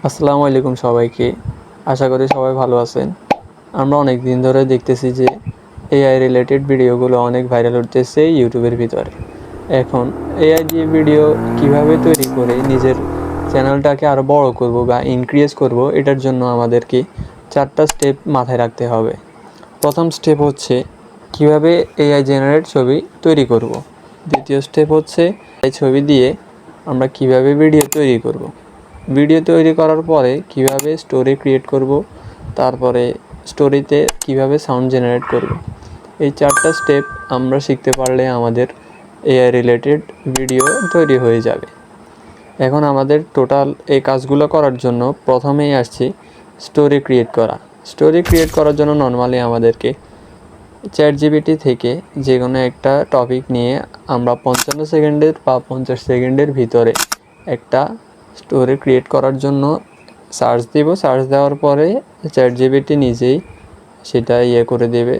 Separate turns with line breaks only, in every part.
আসসালামু আলাইকুম সবাইকে। আশা করি সবাই ভালো আছেন। আমরা অনেক দিন ধরে দেখতেছি যে এআই রিলেটেড ভিডিওগুলো অনেক ভাইরাল হতেছে ইউটিউবের ভিতরে। এখন এআই দিয়ে ভিডিও কিভাবে তৈরি করে নিজের চ্যানেলটাকে আরও বড় করব বা ইনক্রিজ করব, এটার জন্য আমাদেরকে 4টা স্টেপ মাথায় রাখতে হবে। প্রথম স্টেপ হচ্ছে কিভাবে এআই জেনারেট ছবি তৈরি করব। দ্বিতীয় স্টেপ হচ্ছে এই ছবি দিয়ে আমরা কিভাবে ভিডিও তৈরি করব। ভিডিও তৈরি করার পরে কিভাবে স্টোরি ক্রিয়েট করব, তারপরে স্টোরিতে কিভাবে সাউন্ড জেনারেট করব। এই 4টা স্টেপ আমরা শিখতে পারলে আমাদের এআই রিলেটেড ভিডিও তৈরি হয়ে যাবে। এখন আমাদের টোটাল এই কাজগুলো করার জন্য প্রথমেই আসছি স্টোরি ক্রিয়েট করা। স্টোরি ক্রিয়েট করার জন্য নর্মালি আমাদেরকে চ্যাটজিপিটি থেকে যে কোনো একটা টপিক নিয়ে আমরা 55 সেকেন্ডের বা 50 সেকেন্ডের ভিতরে একটা স্টোরি ক্রিয়েট করার জন্য সার্চ দিব। সার্চ দেওয়ার পরে চ্যাটজিপিটি নিজেই সেটা করে দেবে,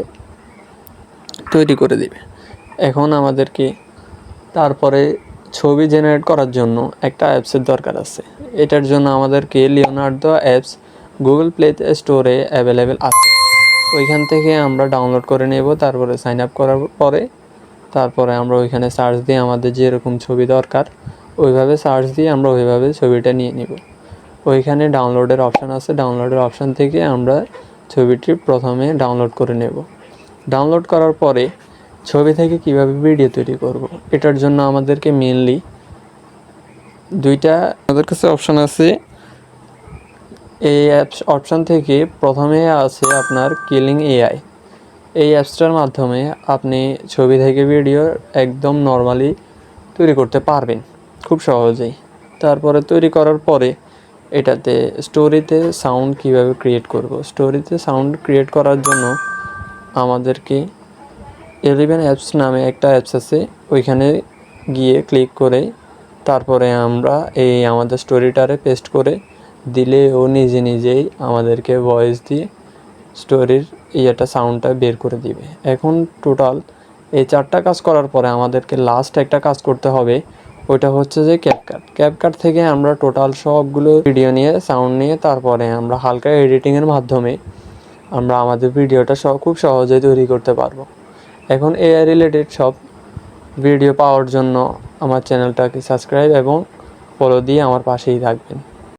তৈরি করে দেবে। এখন আমাদেরকে তারপরে ছবি জেনারেট করার জন্য একটা অ্যাপসের দরকার আছে। এটার জন্য আমাদেরকে লিওনার্দো অ্যাপস গুগল প্লে স্টোরে অ্যাভেলেবেল আছে। ওইখান থেকে আমরা ডাউনলোড করে নেব। তারপরে সাইন আপ করার পরে তারপরে আমরা ওইখানে সার্চ দিয়ে আমাদের যেরকম ছবি দরকার ওইভাবে সার্চ দিয়ে আমরা ওইভাবে ছবিটা নিয়ে নিব। ওইখানে ডাউনলোডের অপশান আছে। ডাউনলোডের অপশান থেকে আমরা ছবিটি প্রথমে ডাউনলোড করে নেব। ডাউনলোড করার পরে ছবি থেকে কিভাবে ভিডিও তৈরি করব, এটার জন্য আমাদেরকে মেনলি আমাদের কাছে অপশান আছে। এই অ্যাপস অপশান থেকে প্রথমে আছে আপনার কিলিং এআই। এই অ্যাপসটার মাধ্যমে আপনি ছবি থেকে ভিডিও একদম নর্মালি তৈরি করতে পারবেন খুব সহজেই। তারপরে তৈরি করার পরে এটাতে স্টোরিতে সাউন্ড কিভাবে ক্রিয়েট করব। স্টোরিতে সাউন্ড ক্রিয়েট করার জন্য আমাদেরকে 11 অ্যাপস নামে একটা অ্যাপস আছে, ওইখানে গিয়ে ক্লিক করে তারপরে আমরা আমাদের স্টোরিটারে পেস্ট করে দিলে ও নিজে নিজেই আমাদেরকে ভয়েস দিয়ে স্টোরির সাউন্ডটা বের করে দিবে। এখন টোটাল এই 4টা কাজ করার পরে আমাদেরকে লাস্ট একটা কাজ করতে হবে। ওইটা হচ্ছে যে ক্যাপকাট থেকে আমরা টোটাল সবগুলো ভিডিও নিয়ে সাউন্ড নিয়ে তারপরে আমরা হালকা এডিটিংয়ের মাধ্যমে আমরা আমাদের ভিডিওটা খুব সহজেই তৈরি করতে পারবো। এখন এআই রিলেটেড সব ভিডিও পাওয়ার জন্য আমার চ্যানেলটাকে সাবস্ক্রাইব এবং ফলো দিয়ে আমার পাশেই থাকবেন।